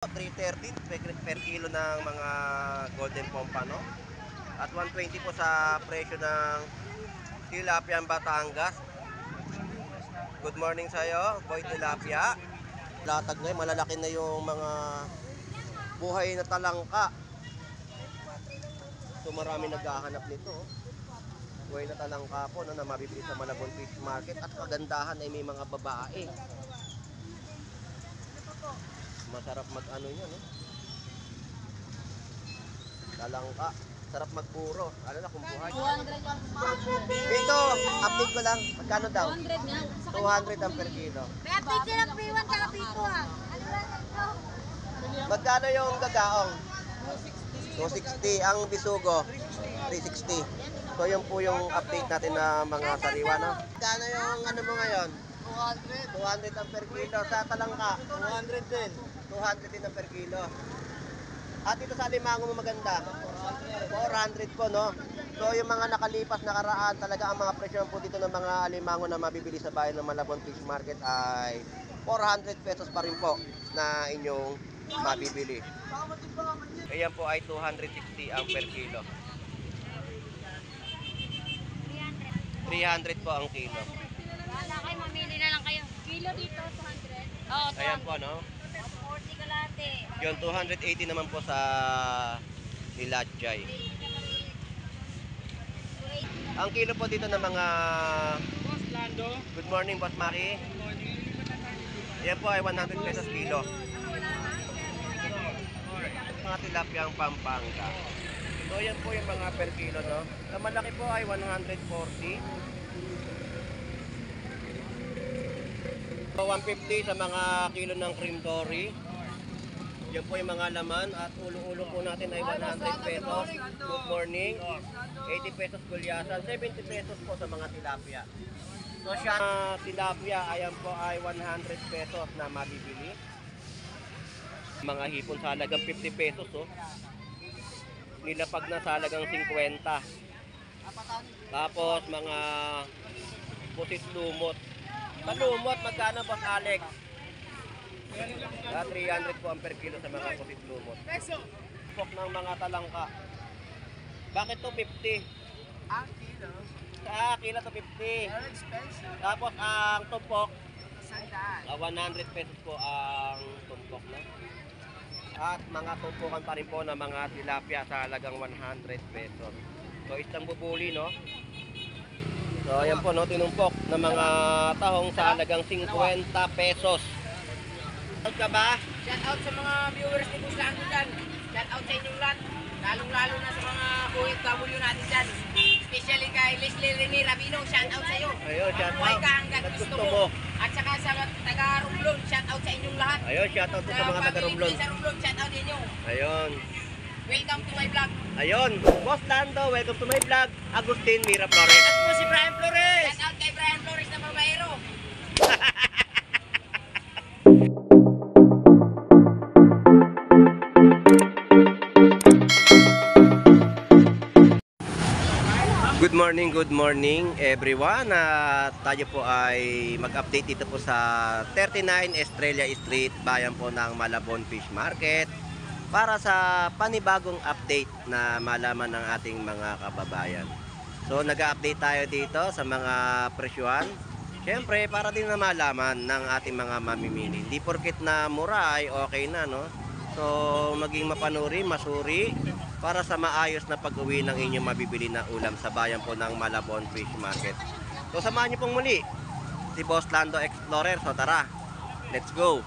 330 per kilo ng mga golden pompano at 120 po sa presyo ng tilapia Batangas. Good morning sa iyo, Boy Tilapia. Latag ngayon, malalaki na yung mga buhay na talangka. So marami naghahanap nito. Buhay na talangka po na mabibili sa Malabon Fish Market, at kagandahan ay may mga babae. Masarap mag-ano niya, no? Talangka. Sarap magpuro. Ano na kung buhay? 200. Dito, update ko lang. Magkano daw? 200 nga. 200 ang per kilo. May update silang P1 kaya P2 ha. Magkano yung gagaong? 260. Ang bisugo? 360. So yun po yung update natin na mga sariwa, no? Magkano yung ano mo ngayon? 200. 200 ang per kilo. Sa talangka? 200 din. 200 din ang per kilo. At dito sa alimango mo maganda? 400 po, no? So yung mga nakalipas nakaraan, talaga ang mga presyo po dito ng mga alimango na mabibili sa bayan ng Malabon Fish Market ay 400 pesos pa rin po na inyong mabibili. Ayan po ay 260 ang per kilo. 300 po ang kilo. Wala kayo, mamili na lang kayo. Kilo dito, 200. Oo, 200. Ayan po, no? 40 kalate. Yung 280 naman po sa Nilajay. Ang kilo po dito ng mga... Boss Lando. Good morning, Boss Maki. Yan po ay 100 pesos kilo. Mga tilapyang Pampanga. So yan po yung mga per kilo, no? Sa malaki po ay 140. So 150 sa mga kilo ng cream dory. Yan po yung mga laman, at ulo-ulo po natin ay 100 pesos. Good morning. 80 pesos gulyasan, 70 pesos po sa mga tilapia. So siya tilapia, ayan po ay 100 pesos na mabibili. Mga hipon sa halagang 50 pesos, oh. Nilapag na sa halagang 50. Tapos mga pusit lumot. Sa lumot, magkano ba, Alex? 300 po ang per kilo sa mga pusit lumot. Pok ng mga talangka. Bakit to 50? Ang kilo. Sa kilo to 50. Very expensive. Tapos ang tumpok, Sandaan. 100 pesos po ang tumpok na. At mga tumpukan pa rin po ng mga tilapia sa halagang 100 pesos. So isang bubuli, no? So ayan po, no, tinumpok ng mga tahong sa halagang 50 pesos. Out ka ba? Shout out sa mga viewers ni Boss Lando dyan. Shout out sa inyong lahat. Lalong-lalo na sa mga OFW natin dyan. Especially kay Leslie Rene Rabino. Shout out sa iyo. Ayun, shout Mabuhay out. ka hanggat At gusto gusto mo. mo. At saka sa taga-Romblon, shout out sa inyong lahat. Ayun, shoutout po sa mga taga-Romblon. Sa Romblon, shout out ninyo. Ayun. Welcome to my vlog. Ayun. Boss Lando, welcome to my vlog. Agustin Mira Flores. At po si Brian Flores. Shout out kay Brian Flores na babaero. Good morning everyone. Tayo po ay mag-update dito po sa 39 Estrella Street, bayan po ng Malabon Fish Market, para sa panibagong update na malaman ng ating mga kababayan. So nag-update tayo dito sa mga presyuhan. Siyempre para din na malaman ng ating mga mamimili. Hindi porket na mura ay okay na, no? So maging mapanuri, masuri, para sa maayos na pag-uwi ng inyong mabibili na ulam sa bayan po ng Malabon Fish Market. So samahan niyo pong muli si Boss Lando Explorer. So tara, let's go!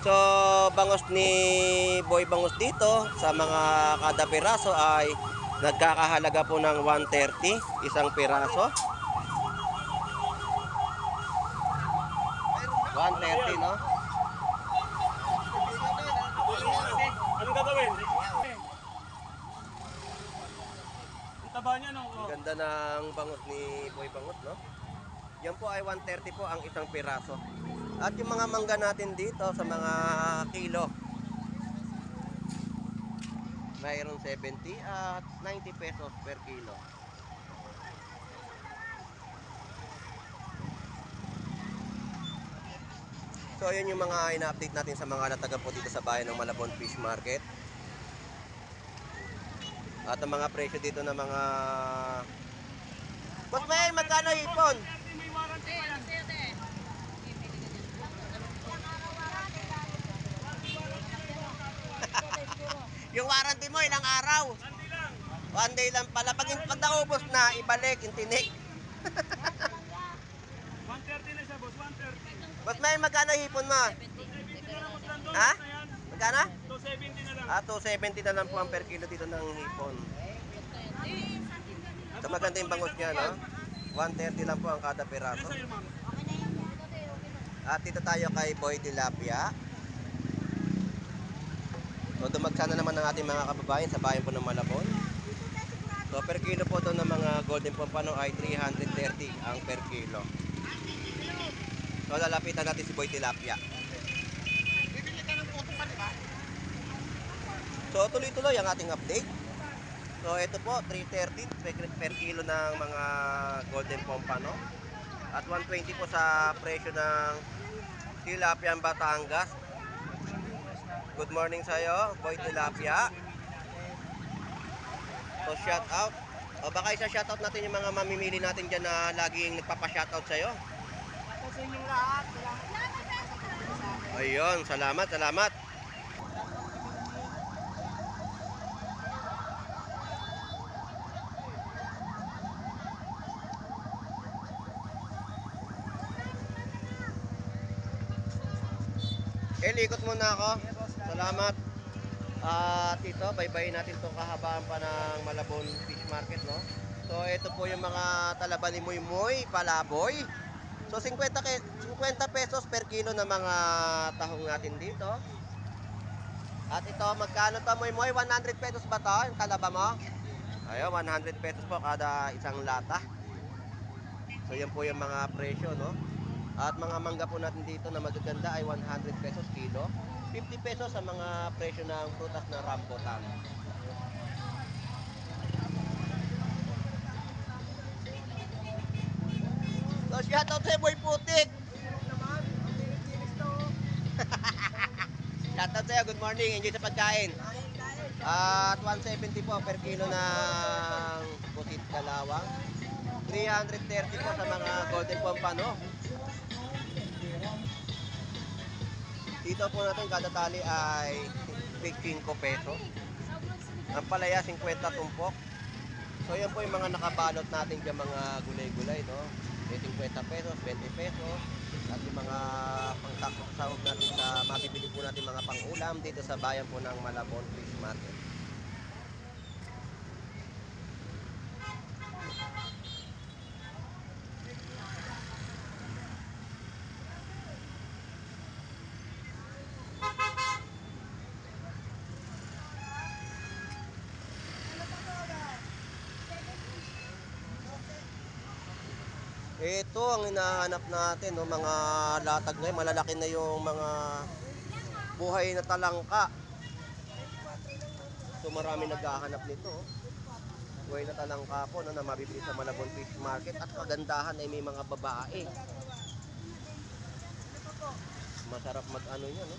So bangos ni Boy Bangus dito sa mga kada piraso ay nagkakahalaga po ng 130 isang piraso. 130, no? Anong gagawin? Taba niya, no? Ang ganda ng bangus ni Boy Bangus, no? Yan po ay 130 po ang isang piraso. At yung mga mangga natin dito sa mga kilo, mayroon 70 at 90 pesos per kilo. So ayun yung mga ina-update natin sa mga nataga po dito sa bayan ng Malabon Fish Market. At ang mga presyo dito ng mga... Boss May, magkano hipon? Yung warranty mo, ilang araw? 1 day lang pala. Pag naubos na, ibalik, intinik. 130 na siya, boss. 130. Boss May, magkano hipon mo? 270 na lang, boss. Nandun, Ha? na yan. Magkano? 270 na lang. 270 na lang po ang per kilo dito ng hipon. So maganda yung bangus niya, no? 130 lang po ang kada peraso. Sa'yo, ma'am. At dito tayo kay Boy Tilapia. So dumagsa na naman ng ating mga kababayan sa bayan po ng Malabon. So per kilo po doon ng mga golden pompano ay 330 ang per kilo. So lalapitan natin si Boy Tilapia. So tuloy-tuloy ang ating update. So ito po 330 per kilo ng mga golden pompano. At 120 po sa presyo ng tilapia Batangas. Good morning sa iyo, Boy Tilapia. So shout out. O baka isa shout out natin yung mga mamimili natin diyan na laging nagpapa-shout out sa iyo. Sa inyong lahat. Ayun, salamat, salamat. Ikot muna ako. Salamat. Tito, bye-bye natin itong kahabaan pa ng Malabon Fish Market, no? So, ito po yung mga talaba ni Muy Muy, palaboy. So, 50 pesos per kilo na mga tahong natin dito. At ito, magkano to Muy Muy? 100 pesos ba to, yung talaba mo? Ayun, 100 pesos po kada isang lata. So, yan po yung mga presyo, no? At mga mangga po natin dito na magaganda ay 100 pesos kilo. 50 pesos sa mga presyo ng prutas na rambutan. So, shoutout sa Boy Putik! Shoutout sa'yo, good morning, enjoy sa pagkain. At 170 po per kilo ng putit kalawang. 330 po sa mga golden pompano. Dito po natin kada tali ay 15 pesos. Ang palaya 50 tumpok. So yan po yung mga nakabalot natin dyan mga gulay-gulay, no? May 50 pesos, 20 pesos. At yung mga pangsahog natin sa mabibili po natin mga pang-ulam dito sa bayan po ng Malabon Fish Market. Ito ang hinahanap natin, no, mga latag ngayon, malalaki na yung mga buhay na talangka. So marami naghahanap nito. Oh. Buhay na talangka po, no, na mabibili sa Malabon Fish Market. At kagandahan ay may mga babae. Masarap mag-ano niya, no?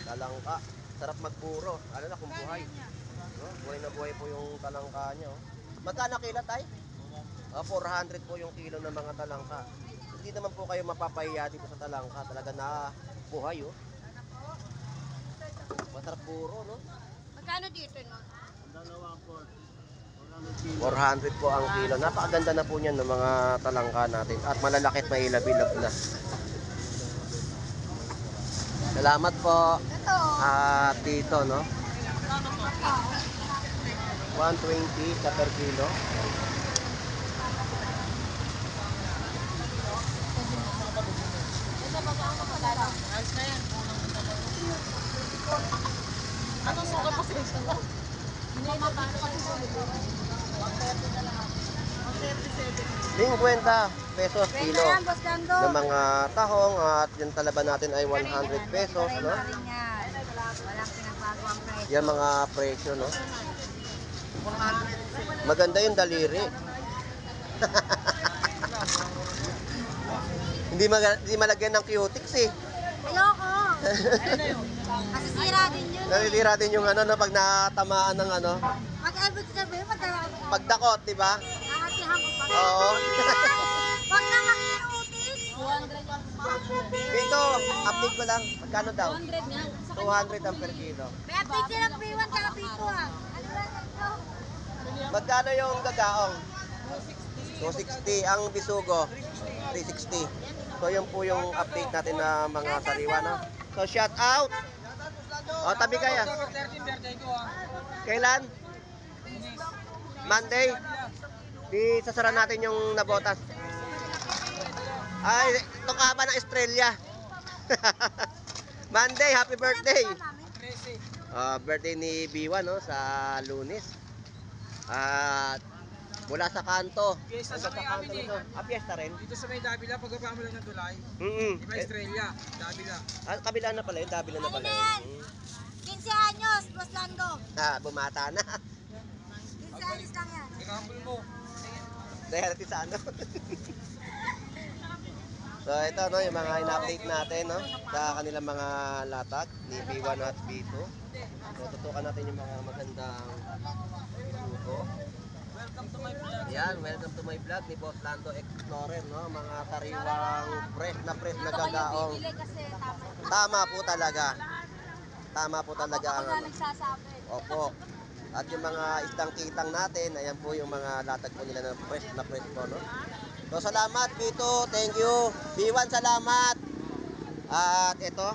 Talangka. Sarap magpuro. Ano na kung buhay. No? Buhay na buhay po yung talangka niya. Oh. Magkano kilo tayo? 400 po yung kilo ng mga talangka. Hindi naman po kayo mapapahiya dito sa talangka. Talaga na buhay, oh. Masarap puro, no? Magkano dito, no? 400 po ang kilo. Napakaganda na po niyan ng mga talangka natin. At malalaki at mahilab-hilab na. Salamat po. Ito. At dito, no? 120 sa per kilo. Anong suka pa sa isa? Hindi na paano kasi sa 50 pesos kilo ng mga tahong at yung talaba natin ay 100 pesos, no? Walang pinagbago ang price. Yan mga presyo, no? Maganda yung daliri. Hindi malagyan ng cutics eh. Ayoko. Kasi sira din yun. Nalilira din yung ano, no, pag natamaan ng ano, Mag-ibig sabihin, pagdakot, di ba? Nakasihan ko pa. Oo. Pag nakakiutis. 200 Dito, update ko lang. Magkano daw? 200 nga. 200 ang per kilo. May update silang P1 kaya P2 ah. Ano ba ito? Magkano yung gagaong? 260. Ang bisugo, 360. So, yun po yung update natin na mga sariwa, no? So, shout out! O, tabi kaya. Kailan? Monday? Di sasara natin yung nabotas. Ay, itong kahaba ng Estrella. Monday, happy birthday! Birthday ni Biwa, no? Sa Lunes. At mula sa kanto. Fiesta Hanggang sa may amin eh. nito. Fiesta rin? Dito sa may Davila, pagkaba mo lang ng tulay. Iba Estrella, Davila. Kabila na pala yun, Davila na pala yun. Ayan. 15 anyos, Boss Lando. Bumata na. 15 anyos lang yan. Ikampul mo. Dahil natin sa ano. So ito, no, yung mga in-update natin, no, sa kanilang mga latag ni B1 at B2. So tutukan natin yung mga magandang luto. Yan, welcome to my vlog ni Boss Lando Explorer, no, mga sariwang fresh na gagaong. Bibili kasi tama. Tama po talaga. Tama po talaga ang Ako ano. nagsasabi. Opo. At yung mga isdang kitang natin, ayan po yung mga latag po nila na fresh po, no? So, salamat, Vito. Thank you. B1, salamat. At ito,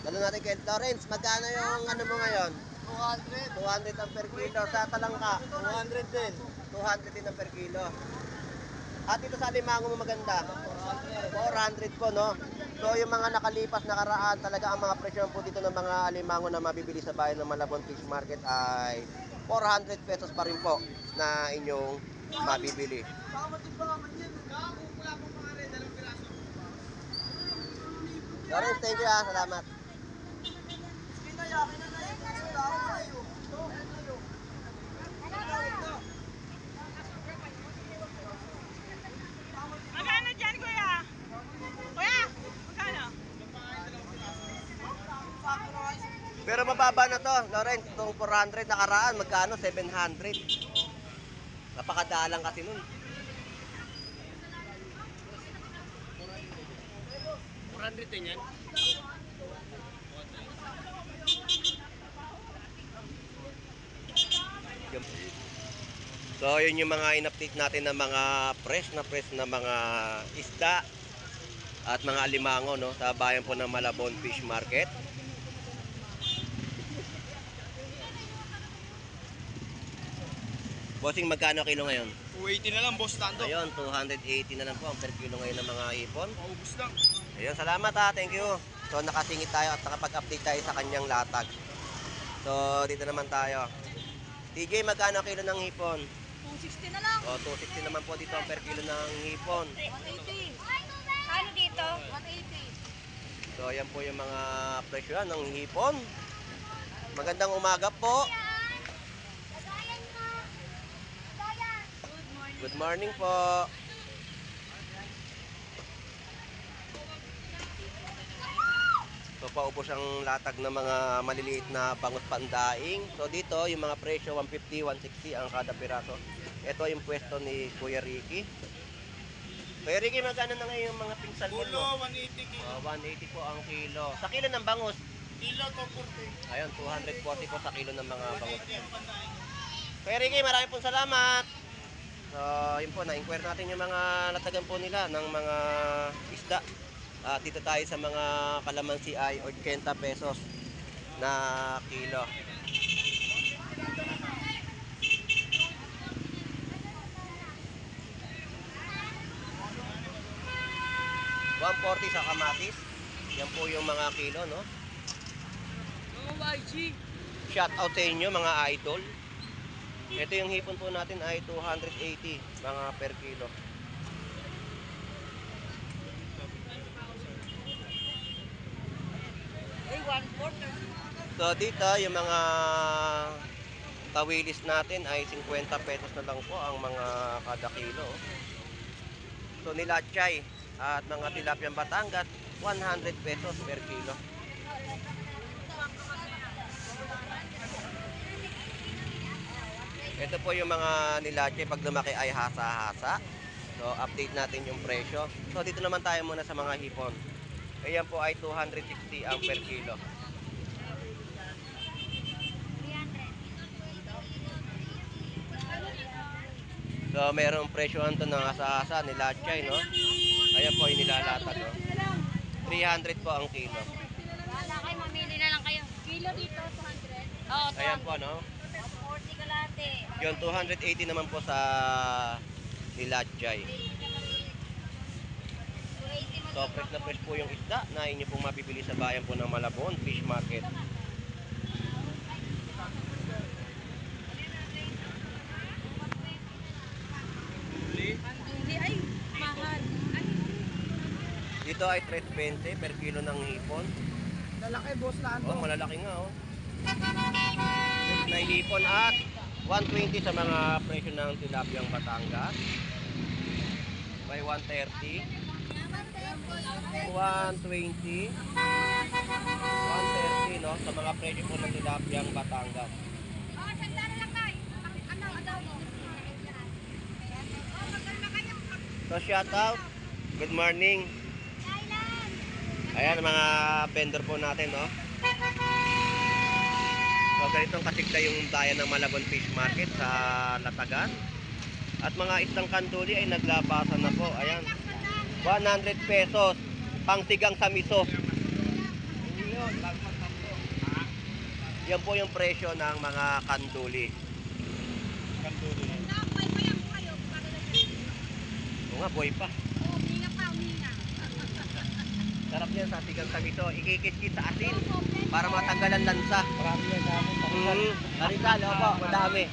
dalo natin kay Lawrence. Magkano yung ano mo ngayon? 200. 200 ang per kilo. Sa talangka? 200 din. 200 din ang per kilo. At ito sa limango mo maganda? 400 po, no? So, yung mga nakalipas nakaraan, talaga ang mga presyo po dito ng mga alimango na mabibili sa bayan ng Malabon Fish Market ay 400 pesos pa rin po na inyong mabibili. Lawrence, thank you ah. Salamat. Magkano dyan, kuya? Kuya, magkano? Pero mababa na to, Lawrence. Itong 400 nakaraan, magkano? 700. Napakadalang kasi nun. 400 din yan? So, yun yung mga in-update natin na mga fresh na mga isda at mga alimango, no, sa bayan po ng Malabon Fish Market. Bossing, magkano kilo ngayon? 280 na lang, Boss Lando. Ayun, 280 na lang po ang per kilo ngayon ng mga ipon. Paubos lang. Ayun, salamat ha, thank you. So, nakasingit tayo at nakapag-update tayo sa kanyang latag. So, dito naman tayo. TJ, magkano kilo ng hipon? 260 na lang. O, 260 naman po dito ang per kilo ng hipon. 180. Ano dito? 180. So, ayan po yung mga presyo ng hipon. Magandang umaga po. Good morning po. So, paubos ang latag ng mga maliliit na bangus pandaing. So, dito, yung mga presyo, 150, 160 ang kada piraso. Ito yung pwesto ni Kuya Ricky. Kuya Ricky, magkano na ngayon yung mga pingsal mo? Pulo, 180 kilo. 180 po ang kilo. Sa kilo ng bangus? Kilo, 240. Ayun, 240 po sa kilo ng mga bangus. 180 ang pandaing. Kuya Ricky, maraming pong salamat. So, yun po, na-inquire natin yung mga latagan po nila ng mga isda. Dito tayo sa mga kalamansi ay 80 pesos na kilo. $140 sa kamatis. Yan po yung mga kilo, no? Shout out sa inyo mga idol. Ito yung hipon po natin ay 280 mga per kilo. So dito yung mga tawilis natin ay 50 pesos na lang po ang mga kada kilo. So nilachay At mga tilapiyang Batangas, 100 pesos per kilo. Ito po yung mga nilache pag lumaki ay hasa-hasa. So, update natin yung presyo. So, dito naman tayo muna sa mga hipon. Ayan po ay 260 ang per kilo. 300. So, merong presyohan to ng hasa-hasa, nilache, no? Ayan po yung nilalatag, no? 300 po ang kilo. Wala kayo, mamili na lang kayo. Kilo dito, 200. Oo, 200. Ayan po, no? 40 kalate. Yung 280 naman po sa nilachay. So, fresh na fresh po yung isda na inyo pong mabibili sa bayan po ng Malabon Fish Market. Hindi ay mahal. Dito ay 320 per kilo ng hipon. Lalaki, boss Lando. Oh, malalaki nga, oh. Na hipon at 120 sa mga presyo ng tilapiyang Batangas. By 130. 120. 130, no? Sa mga presyo po ng tilapiyang Batangas. Oh, sandali lang tayo. Ano, adobo? So, shout out. Good morning. Thailand. Ayan, mga vendor po natin, no? So, ganitong kasigla yung bayan ng Malabon Fish Market sa Latagan. At mga isang kanduli ay naglabasan na po. Ayan, 100 pesos. Pangsigang sa miso. Yan po yung presyo ng mga kanduli. Oo nga, boy pa. Sarap niyan sa sigang sa miso. Ikikis-kis sa asin para matanggalan lansa. Marami yan namin. Karisal, opo, madami.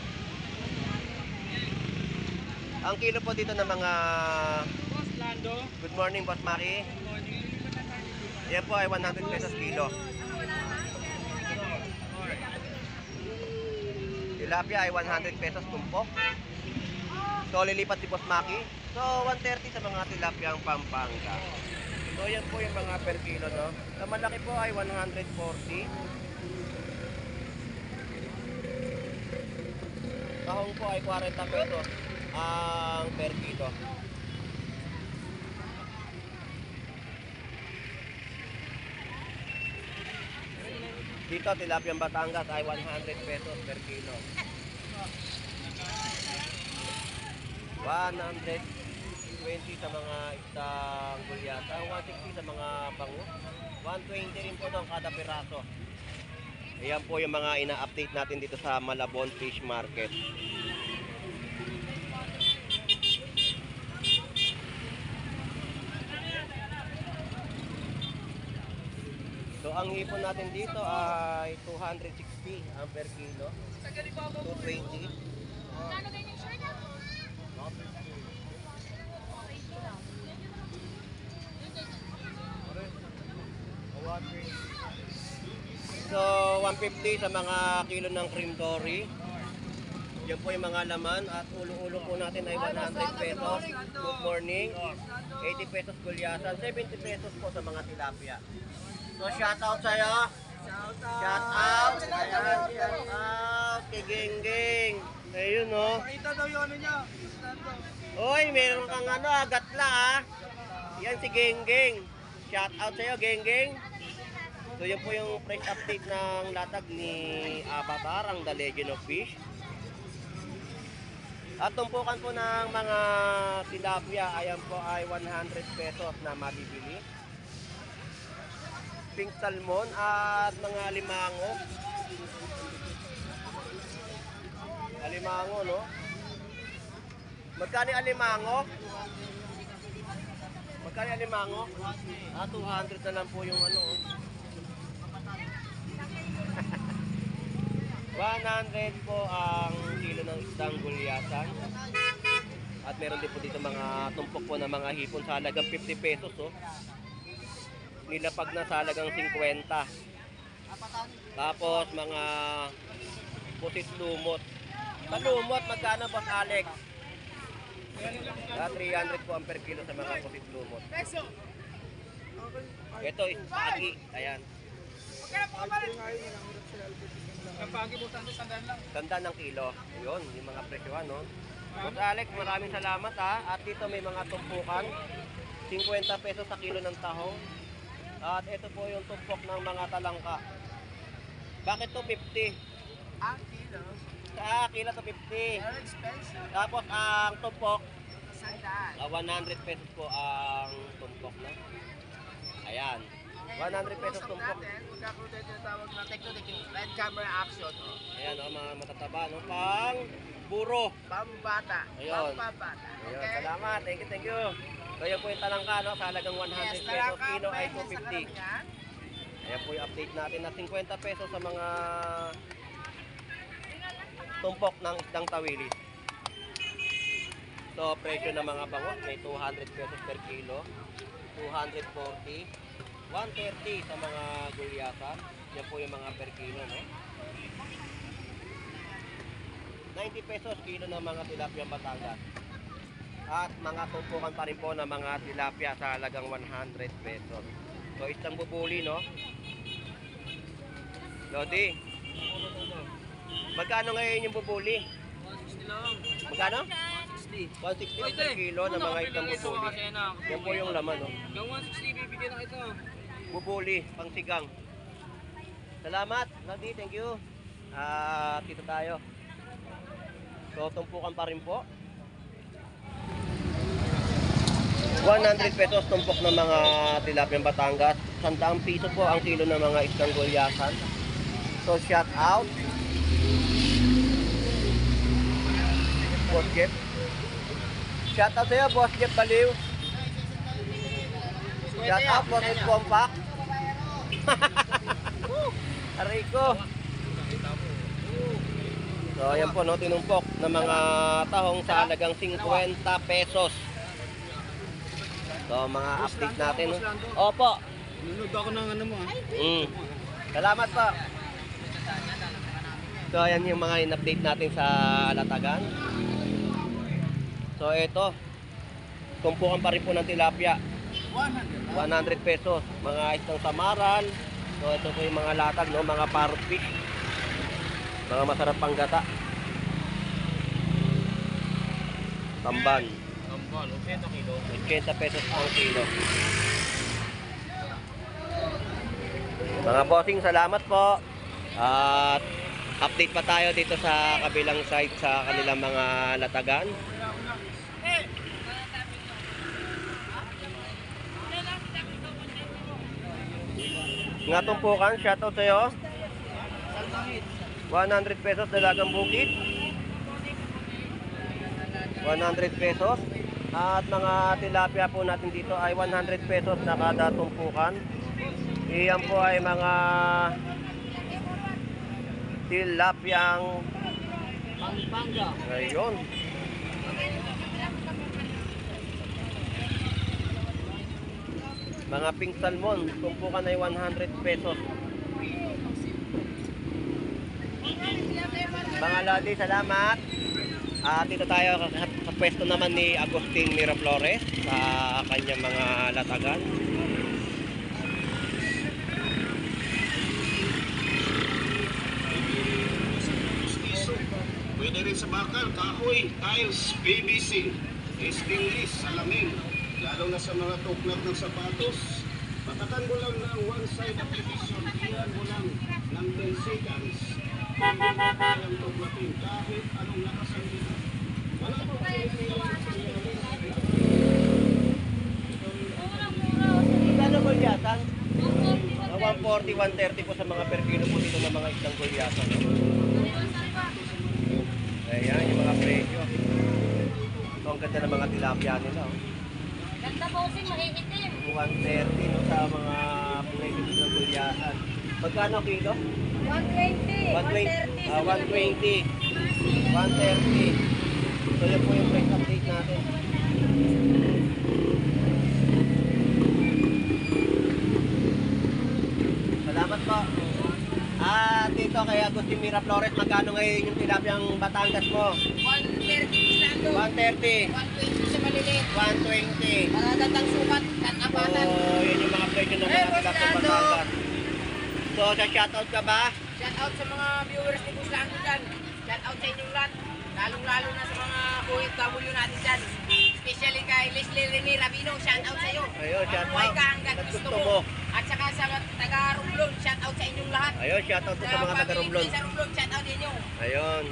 Ang kilo po dito ng mga... Boss Lando. Good morning, Boss Maki. Yan po ay 100 pesos kilo. Tilapia ay 100 pesos tumpok. So, lilipat si Boss Maki. So, 130 sa mga tilapiyang Pampanga. So, yan po yung mga per kilo, no? Sa malaki po ay 140. Tahong po ay 40 pesos ang per kilo. Dito, tilapiyang Batangas ay 100 pesos per kilo. 120 sa mga isang gulyata, 160 sa mga bango, 120 rin po doon kada piraso. Ayan po yung mga ina-update natin dito sa Malabon Fish Market. So ang hipon natin dito ay 260 ang per kilo. 220. Ano ba yung shirt? So 150 sa mga kilo ng cream dory. Yan po yung mga laman at ulo-ulo po natin ay 100 pesos. Good morning. 80 pesos gulyasan, 70 pesos po sa mga tilapia. So shout out sa'yo. Shout out. Ayan, shout out kay Genggeng. Ayun, no. Pakita daw yung ano niya. Oy, meron kang ano, gatla ah. Yan si Genggeng. Shout out sa'yo, Genggeng. So yan po yung fresh update ng latag ni Avatar, ang The Legend of Fish. At tumpukan po ng mga tilapia, ayan po ay 100 pesos na mabibili. Pink salmon at mga alimango. Alimango, no? Magkano yung alimango? Magkano yung alimango? 200 na lang po yung ano. 100 po ang kilo ng isdang gulyasan. At meron din po dito mga tumpok po ng mga hipon sa halagang 50 pesos, oh. Nilapag na sa halagang 50. Tapos mga pusit lumot. Sa lumot, magkano, Boss Alex? Ah, 300 po ang per kilo sa mga pusit lumot. Ito is pagi. Ayan. Ang pagi po sandaan lang. Tanda ng kilo. Yun, yung mga presyohan, no? Boss Alex, maraming salamat ha. At dito may mga tumpukan. 50 pesos sa kilo ng tahong. At ito po yung tumpok ng mga talangka. Bakit to 50? Ang kilo, Sa kilo to 50. very expensive. Tapos ang tumpok, Sandaan. 100 pesos po ang tumpok, no? Ayan. 100 pesos tumpok. Magkakaroon tayo tinatawag na technique, yung live camera action. Ayan, oh, mga matataba, no? Pang buro. Pambata. Ayun. Pampabata. Ayun, Okay? salamat. Thank you, thank you. So, yan po yung talangka, no? Sa halagang 100 pesos. Kilo ay 250. Ayan po yung update natin na 50 pesos sa mga tumpok ng isdang tawilis. So, presyo ng mga bangus may 200 pesos per kilo, 240, 130 sa mga gulyasan. Yan po yung mga per kilo, no? 90 pesos kilo ng mga tilapia Batangas. At mga tumpukan pa rin po ng mga tilapia sa halagang 100 pesos. So, isang bubuli, no? Lodi, magkano ngayon yung bubuli? 160 lang. Magkano? 160. 160 per kilo ng mga isang bubuli. Yan po yung laman, no? Yung 160 bibigyan na kita. Bubuli, pang sigang. Salamat, Lodi, thank you. Dito tayo. So, tumpukan pa rin po. 100 pesos tumpok ng mga tilapia Batangas. 100 piso po ang kilo ng mga isdang gulyasan. So, shout out. Boss Jeff. Shout out sa'yo, Boss Jeff Baliw. Shout out, Boss Jeff Compact. Aray ko. So, ayan po, no, tinumpok ng mga tahong sa halagang 50 pesos. So, mga update natin, no? Opo. Nunod ako ng ano mo ha. Salamat po. So, ayan yung mga in-update natin sa Alatagan. So, ito. Tumpukan pa rin po ng tilapia. 100 pesos. Mga isang samaran. So, ito po yung mga latag, no? Mga parrot fish. Mga masarap pang gata. Tamban. Tambal, 80 kilo. 80 pesos ang kilo. Mga bossing, salamat po. At update pa tayo dito sa kabilang site sa kanilang mga latagan. Nga tumpukan, shoutout sa'yo. 100 pesos dalagang bukid. 100 pesos. At mga tilapia po natin dito ay 100 pesos na kada tumpukan. Iyan po ay mga tilapyang Pampanga. ayun. Mga pink salmon, tumpukan ay 100 pesos. Mga lodi, salamat. Dito tayo sa pwesto naman ni Agustin Miraflores sa kanyang mga latagan. Pwede rin sa bakal, kahoy, tiles, PVC, stainless, salamin, lalo na sa mga tuklap ng sapatos. Patakan mo lang ng one side application, iyan mo lang ng 10 seconds. Hindi mo kayang tuklapin kahit anong nakasandi. Wala pa Kano gulyasan? 140, 130 po sa mga per kilo po dito ng mga isang gulyasan. Ayan, yung mga presyo. Ito ang ganda ng mga tilapia nila. Oh. Ganda bossing, maiitim. 130 no, sa mga presyo dito ng gulyasan. Magkano kilo? 120. 120. 130. So yun po yung price update natin. Salamat po. Dito kay Agustin Miraflores, magkano ngayon yung tilapyang Batangas mo? 130 lang Ronaldo. 130. 120 sa maliliit. 120. Magagandang sukat, katapatan. So, yun yung mga presyo ng Eh, mga Boss tilapia Lando. Batangas. So, sa shoutout ka ba? Shout out sa mga viewers ni Boss Lando dyan. Shout out sa inyong lahat. Lalong-lalo na sa mga OFW natin dyan. Especially kay Leslie Rene Rabino. Shout out sa iyo. Ayun, shout Mabuhay out. ka hanggat At gusto gusto mo. mo. At saka sa taga-Romblon, shout out sa inyong lahat. Ayun, shoutout po sa mga family taga-Romblon. sa Romblon, shout out din nyo. Ayun.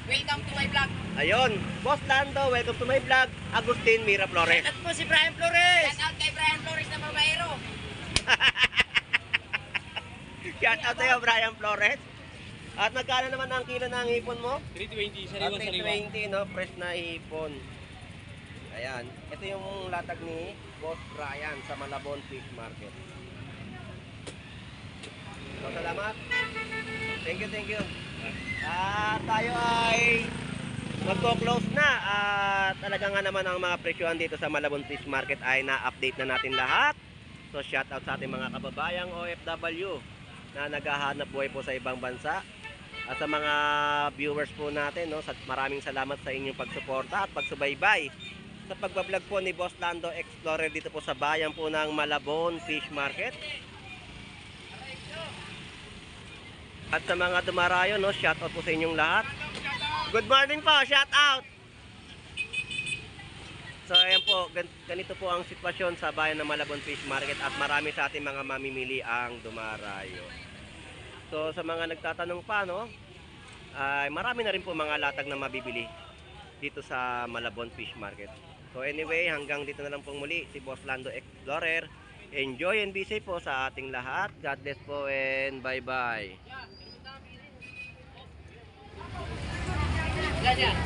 Welcome to my vlog. Ayun. Boss Lando, welcome to my vlog. Agustin Miraflores. Shout out po si Brian Flores. Shout out kay Brian Flores na babaero. Shoutout sa'yo, Brian Flores. At magkano naman ang kilo ng hipon mo? 320, At sariwa. 320, no? Fresh na hipon. Ayan. Ito yung latag ni Boss Brian sa Malabon Fish Market. So, salamat. Thank you, thank you. Tayo ay magko-close na. Talaga nga naman ang mga presyohan dito sa Malabon Fish Market ay na-update na natin lahat. So, shout out sa ating mga kababayang OFW na naghahanap buhay po sa ibang bansa. At sa mga viewers po natin, no, maraming salamat sa inyong pagsuporta at pagsubaybay sa pagbablog po ni Boss Lando Explorer dito po sa bayan po ng Malabon Fish Market. At sa mga dumarayo, no, shout out po sa inyong lahat. Good morning po, shout out. So ayan po, ganito po ang sitwasyon sa bayan ng Malabon Fish Market at marami sa ating mga mamimili ang dumarayo. So sa mga nagtatanong pa, no, ay marami na rin po mga latag na mabibili dito sa Malabon Fish Market. So anyway, hanggang dito na lang po muli si Boss Lando Explorer. Enjoy and be safe po sa ating lahat. God bless po and bye-bye. Yan yan.